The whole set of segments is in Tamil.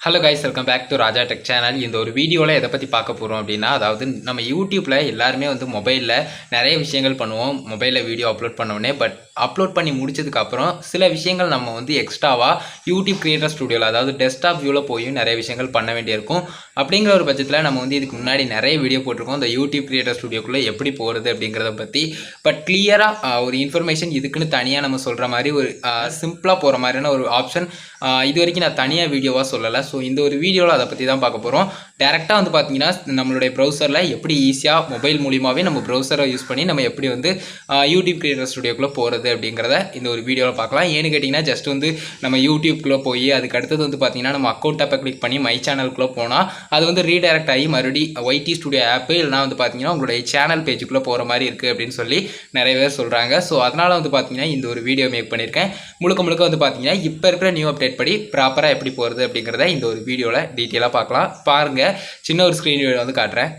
Hello guys, welcome back to Raja tech channel. இந்த ஒரு வீடியோவில் எதை பற்றி பார்க்க போகிறோம் அப்படின்னா, அதாவது நம்ம யூடியூப்பில் எல்லாருமே மொபைலில் நிறைய விஷயங்கள் பண்ணுவோம். மொபைலில் வீடியோ அப்லோட் பண்ணோடனே அப்லோட் பண்ணி முடிச்சதுக்கப்புறம் சில விஷயங்கள் நம்ம எக்ஸ்ட்ராவாக யூடியூப் கிரியேட்டர் ஸ்டுடியோவில், அதாவது டெஸ்க்டாப் வியூவில் போய் நிறைய விஷயங்கள் பண்ண வேண்டியிருக்கும். அப்படிங்கிற ஒரு பட்சத்தில் நம்ம இதுக்கு முன்னாடி நிறைய வீடியோ போட்டிருக்கோம் இந்த யூடியூப் கிரியேட்டர் ஸ்டுடியோக்குள்ளே எப்படி போகிறது அப்படிங்கிறத பற்றி. பட் கிளியராக ஒரு இன்ஃபர்மேஷன் இதுக்குன்னு தனியாக நம்ம சொல்கிற மாதிரி ஒரு சிம்பிளாக போகிற மாதிரியான ஒரு ஆப்ஷன் இது வரைக்கும் நான் தனியாக வீடியோவாக சொல்லலை. ஸோ இந்த ஒரு வீடியோவில் அதை பற்றி தான் பார்க்க போகிறோம். டேரெக்டாக பார்த்தீங்கன்னா நம்மளுடைய ப்ரௌசரில் எப்படி ஈஸியாக மொபைல் மூலியமாகவே நம்ம ப்ரௌசரை யூஸ் பண்ணி நம்ம எப்படி யூடியூப் கிரியேட்டர் ஸ்டுடியோக்குள்ளே போகிறது அப்படிங்கிறத இந்த ஒரு வீடியோவில் பார்க்கலாம். ஏன்னு கேட்டிங்கன்னா ஜஸ்ட் நம்ம யூடியூப்குள்ளே போய் அதுக்கு அடுத்தது பார்த்தீங்கன்னா நம்ம அக்கௌண்ட் ஆப்பை கிளிக் பண்ணி மை சேனலுக்குள்ளே போனால் அது ரீடைரக்ட் ஆகி மறுபடியும் ஒய்டி ஸ்டுடியோ ஆப்பு இல்லைனா பார்த்தீங்கன்னா உங்களுடைய சேனல் பேஜுக்குள்ளே போகிற மாதிரி இருக்குது அப்படின்னு சொல்லி நிறைய பேர் சொல்கிறாங்க. ஸோ அதனால் பார்த்தீங்கன்னா இந்த ஒரு வீடியோ மேக் பண்ணியிருக்கேன். முழுக்க பார்த்தீங்கன்னா இப்போ இருக்கிற நியூ அப்டேட் படி ப்ராப்பராக எப்படி போகிறது அப்படிங்கிறத இந்த ஒரு வீடியோவில் டீட்டெயிலாக பார்க்கலாம். பாருங்கள், சின்ன ஒரு ஸ்க்ரீன் வீடியோ காட்டுறேன்.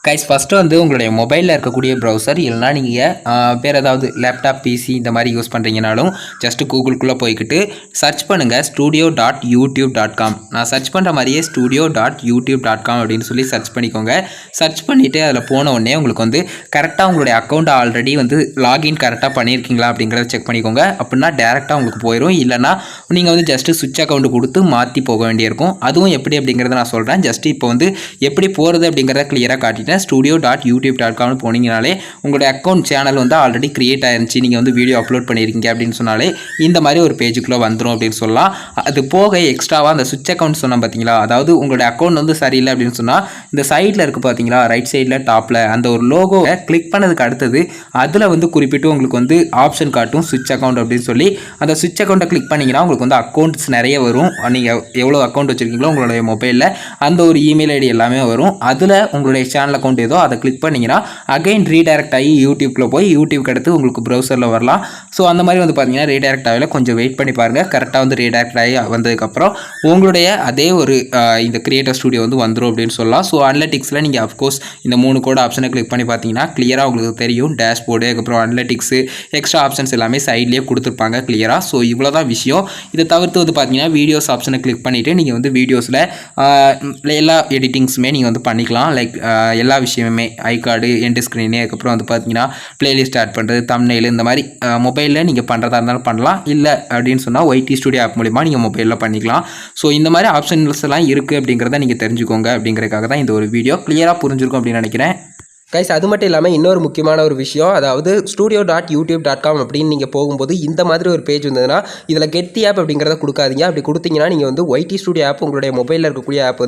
கைஸ், ஃபஸ்ட்டு உங்களுடைய மொபைலில் இருக்கக்கூடிய ப்ரௌசர் இல்லைனா நீங்கள் வேறு ஏதாவது லேப்டாப் பிசி இந்த மாதிரி யூஸ் பண்ணுறீங்கனாலும் ஜஸ்ட்டு கூகுளுக்குள்ளே போய்கிட்டு சர்ச் பண்ணுங்கள் studio.youtube.com. நான் சர்ச் பண்ணுற மாதிரியே studio.youtube.com அப்படின்னு சொல்லி சர்ச் பண்ணிக்கோங்க. சர்ச் பண்ணிவிட்டு அதில் போன உடனே உங்களுக்கு கரெக்டாக உங்களுடைய அக்கௌண்ட் ஆல்ரெடி லாகின் கரெக்டாக பண்ணியிருக்கீங்களா அப்படிங்கிறத செக் பண்ணிக்கோங்க. அப்படின்னா டேரெக்டாக உங்களுக்கு போயிடும். இல்லைனா நீங்கள் ஜஸ்ட்டு சுவிட்ச் அக்கௌண்ட் கொடுத்து மாற்றி போக வேண்டியிருக்கும். அதுவும் எப்படி அப்படிங்கிறத நான் சொல்கிறேன். ஜஸ்ட்டு இப்போ எப்படி போகிறது அப்படிங்கிறத கிளியராக காட்டிட்டேன். studio.youtube.com போனீங்கனாலே உங்களுடைய அக்கௌண்ட் சேனல் ஆல்ரெடி கிரியேட் ஆயிருந்துச்சு, நீங்கள் வீடியோ அப்லோட் பண்ணியிருக்கீங்க அப்படின்னு சொன்னாலே இந்த மாதிரி ஒரு பேஜுக்குள்ளே வந்துடும் அப்படின்னு சொல்லலாம். அது போக எக்ஸ்ட்ராவாக அந்த சுவிட்ச் அக்கௌண்ட் சொன்னால் பார்த்தீங்களா, அதாவது உங்களுடைய அக்கௌண்ட் சரியில்லை அப்படின்னு சொன்னால் இந்த சைடில் இருக்குது பார்த்தீங்களா, ரைட் சைடில் டாப்பில் அந்த ஒரு லோகோவை கிளிக் பண்ணதுக்கு அடுத்தது அதில் குறிப்பிட்டு உங்களுக்கு ஆப்ஷன் காட்டும் சுவிட்ச் அக்கௌண்ட் அப்படின்னு சொல்லி. அந்த சுவிட்ச் அக்கௌண்ட்டை கிளிக் பண்ணிங்கன்னா உங்களுக்கு அக்கௌண்ட்ஸ் நிறைய வரும். நீங்கள் எவ்வளோ அக்கௌண்ட் வச்சுருக்கீங்களோ உங்களுடைய மொபைலில் அந்த ஒரு இமெயில் ஐடி எல்லாமே வரும். அதில் உங்களுடைய சேனல் அக்கௌண்ட் ஏதோ அதை கிளிக் பண்ணிங்கன்னா அகைன் ரீடைரக்ட் ஆகி யூடியூப்ல போய் யூடியூப்க்கு அடுத்து உங்களுக்கு ப்ரௌசரில் வரலாம். ஸோ அந்த மாதிரி பார்த்தீங்கன்னா ரீடைரக்ட் ஆகல, கொஞ்சம் வெயிட் பண்ணி பாருங்கள். கரெக்டாக ரீடைரக்ட் ஆகி வந்ததுக்கப்புறம் உங்களுடைய அதே ஒரு இந்த கிரியேட்டர் ஸ்டுடியோ வந்துடும் அப்படின்னு சொல்லலாம். ஸோ அனலிட்டிக்ஸில் நீங்கள் அஃப்கோர்ஸ் இந்த 3 கோட் ஆப்ஷனை கிளிக் பண்ணி பார்த்தீங்கன்னா கிளியராக உங்களுக்கு தெரியும். டேஷ்போர்டு, அதுக்கப்புறம் அனலிட்டிக்ஸு, எக்ஸ்ட்ரா ஆப்ஷன்ஸ் எல்லாமே சைட்லேயே கொடுத்துருப்பாங்க கிளியராக. ஸோ இவ்வளோ தான் விஷயம். இதை தவிர்த்து பார்த்தீங்கன்னா வீடியோஸ் ஆப்ஷனை கிளிக் பண்ணிவிட்டு நீங்கள் வீடியோஸில் எல்லா எடிட்டிங்ஸுமே நீங்கள் பண்ணிக்கலாம். லைக் எல்லா விஷயமுமே ஐகார்டு, எண்டு ஸ்க்ரீனு, அதுக்கப்புறம் பார்த்தீங்கன்னா பிளேலிஸ்ட் ஆட் பண்ணுறது, தம்ப்நெயில், இந்த மாதிரி மொபைலில் நீங்கள் பண்ணுறதா இருந்தாலும் பண்ணலாம். இல்லை அப்படின்னு சொன்னால் ஒய்டி ஸ்டுடியோ ஆப் மூலிமா நீங்கள் மொபைலில் பண்ணிக்கலாம். ஸோ இந்த மாதிரி ஆப்ஷன்ஸ் எல்லாம் இருக்குது அப்படிங்கிறத நீங்கள் தெரிஞ்சுக்கோங்க. அப்படிங்கிறதுக்காக தான் இந்த ஒரு வீடியோ. கிளியராக புரிஞ்சிருக்கும் அப்படின்னு நினைக்கிறேன். கைஸ், அது மட்டும் இல்லாமல் இன்னொரு முக்கியமான ஒரு விஷயம், அதாவது studio.youtube.com அப்படின்னு நீங்கள் போகும்போது இந்த மாதிரி ஒரு பேஜ் வந்ததுன்னா இதில் கெட் ஆப் அப்படிங்கிறத கொடுக்காதீங்க. அப்படி கொடுத்தீங்கன்னா நீங்கள் ஒய்டி ஸ்டுடியோ ஆப் உங்களுடைய மொபைலில் இருக்கக்கூடிய ஆப்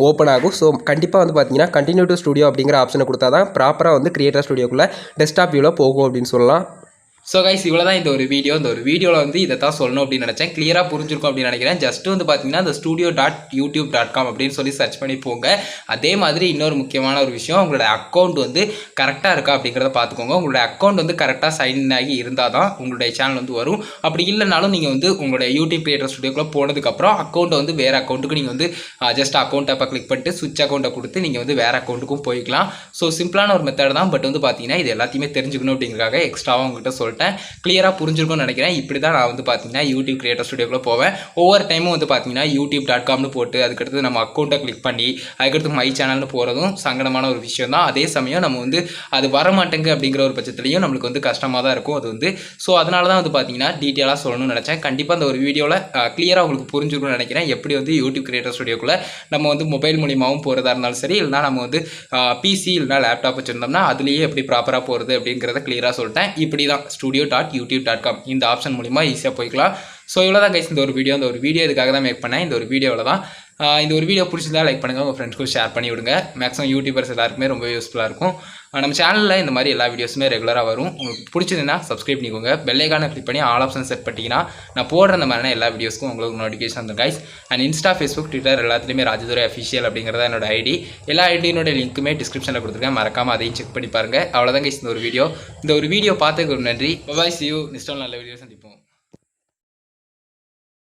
ஓப்பன் ஆகும். ஸோ கண்டிப்பாக பார்த்தீங்கன்னா கண்டினியூ டு ஸ்டுடியோ அப்படிங்கிற ஆப்ஷனை கொடுத்தா தான் ப்ராப்பராக கிரியேட்டர் ஸ்டுடியோக்குள்ளே டெஸ்க்டாப் வியூவில் போகும் அப்படின்னு சொல்லலாம். ஸோ கைஸ், இவ்வளோ தான் இந்த ஒரு வீடியோ. இந்த ஒரு வீடியோவில் இதை தான் சொல்லணும் அப்படின்னு நினச்சேன். கிளியராக புரிஞ்சிருக்கும் அப்படின்னு நினைக்கிறேன். ஜஸ்ட் பார்த்தீங்கன்னா இந்த studio.youtube.com அப்படின்னு சொல்லி சர்ச் பண்ணி போங்க. அதே மாதிரி இன்னொரு முக்கியமான ஒரு விஷயம், உங்களோட அக்கௌண்ட் கரெக்டாக இருக்கா அப்படிங்கிறத பார்த்துக்கோங்க. உங்களுடைய அக்கௌண்ட் கரெக்டாக சைன் ஆகி இருந்தால் தான் உங்களுடைய சேனல் வரும். அப்படி இல்லைனாலும் நீங்கள் உங்களுடைய யூடியூப் கிரியேட்டர் ஸ்டுடியோக்குள்ளே போனதுக்கப்புறம் அக்கௌண்ட்டை வேறு அக்கௌண்ட்டுக்கு நீங்கள் ஜஸ்ட் அக்கௌண்ட் ஆப்பை கிளிக் பண்ணிட்டு சுவிட்ச் அக்கௌண்ட்டை கொடுத்து நீங்கள் வேறு அக்கௌண்ட்டுக்கும் போய்க்கலாம். ஸோ சிம்பிளான ஒரு மெத்தட் தான். பட் பார்த்தீங்கன்னா இது எல்லாத்தையுமே தெரிஞ்சுக்கணும் அப்படிங்கிறதுக்காக எக்ஸ்ட்ராவாக உங்கள்கிட்ட சொல்லிட்டேன். கிளியராக புரிஞ்சிருக்கும்னு நினைக்கிறேன். இப்படி தான் நான் பார்த்தீங்கன்னா யூடியூப் கிரியேட்டர் ஸ்டுடியோக்குள்ளே போவேன். ஒவ்வொரு டைமும் பார்த்தீங்கன்னா youtube.comனு போட்டு அதுக்கடுத்து நம்ம அக்கௌண்ட்டை கிளிக் பண்ணி அதுக்கடுத்து மை சேனல்னு போகிறதும் சங்கடமான ஒரு விஷயம் தான். அதே சமயம் நம்ம அது வரமாட்டேங்க அப்படிங்கிற ஒரு பட்சத்துலையும் நம்மளுக்கு கஷ்டமாக தான் இருக்கும் அது ஸோ அதனால தான் பார்த்தீங்கன்னா டீட்டெயிலாக சொல்லணும்னு நினச்சேன். கண்டிப்பாக அந்த ஒரு வீடியோவில் கிளியராக உங்களுக்கு புரிஞ்சிருக்கும்னு நினைக்கிறேன். எப்படி யூடியூப் கிரியேட்டர் ஸ்டுடியோக்குள்ளே நம்ம மொபைல் மூலியமாகவும் போகிறதா இருந்தாலும் சரி, இல்லைனா நம்ம பிசி இல்லைனா லேப்டாப் வச்சுருந்தோம்னா அதுலேயே எப்படி ப்ராப்பராக போகிறது அப்படிங்கிறத கிளியராக சொல்லிட்டேன். இப்படி தான் studio.youtube.com இந்த ஆப்ஷன் மூலிமா ஈஸியாக போய்க்கலாம். ஸோ இவ்வளோ தான் கைஸ் இந்த ஒரு வீடியோ. இதுக்காக தான் மேக் பண்ணேன். இந்த ஒரு வீடியோவில் தான் இந்த ஒரு வீடியோ பிடிச்சிருந்தா லைக் பண்ணுங்கள், உங்கள் ஃப்ரெண்ட்ஸ்க்கும் ஷேர் பண்ணி விடுங்க. மேக்ஸிமம் யூடியூபர்ஸ் எல்லாருக்குமே ரொம்ப யூஸ்ஃபுல்லாக இருக்கும். நம்ம சேனலில் இந்த மாதிரி எல்லா வீடியோஸுமே ரெகுலராக வரும். உங்களுக்கு பிடிச்சதுன்னா சப்ஸ்கிரைப் பண்ணிக்கோங்க. பெல் ஐகானை கிளிக் பண்ணி ஆல் ஆப்ஷன் செட் பண்ணிட்டீங்கன்னா நான் போடுற இந்த மாதிரியான எல்லா வீடியோஸ்க்கும் உங்களுக்கு நோட்டிஃபிகேஷன் வந்துடும் guys. And Insta, Facebook, Twitter எல்லாத்துலேயுமே ராஜதுரை அஃபிஷியல் அப்படிங்கிறத என்னோட ஐடி. எல்லா ஐடியோட லிங்க்குமே டிஸ்கிரிப்ஷனில் கொடுத்துருக்கேன். மறக்காமல் அதையும் செக் பண்ணி பாருங்கள். அவ்வளோதான் கைஸ் இந்த ஒரு வீடியோ. பார்த்துக்கு ஒரு நன்றி. பாய், see you. நெக்ஸ்ட் நல்ல வீடியோஸ்.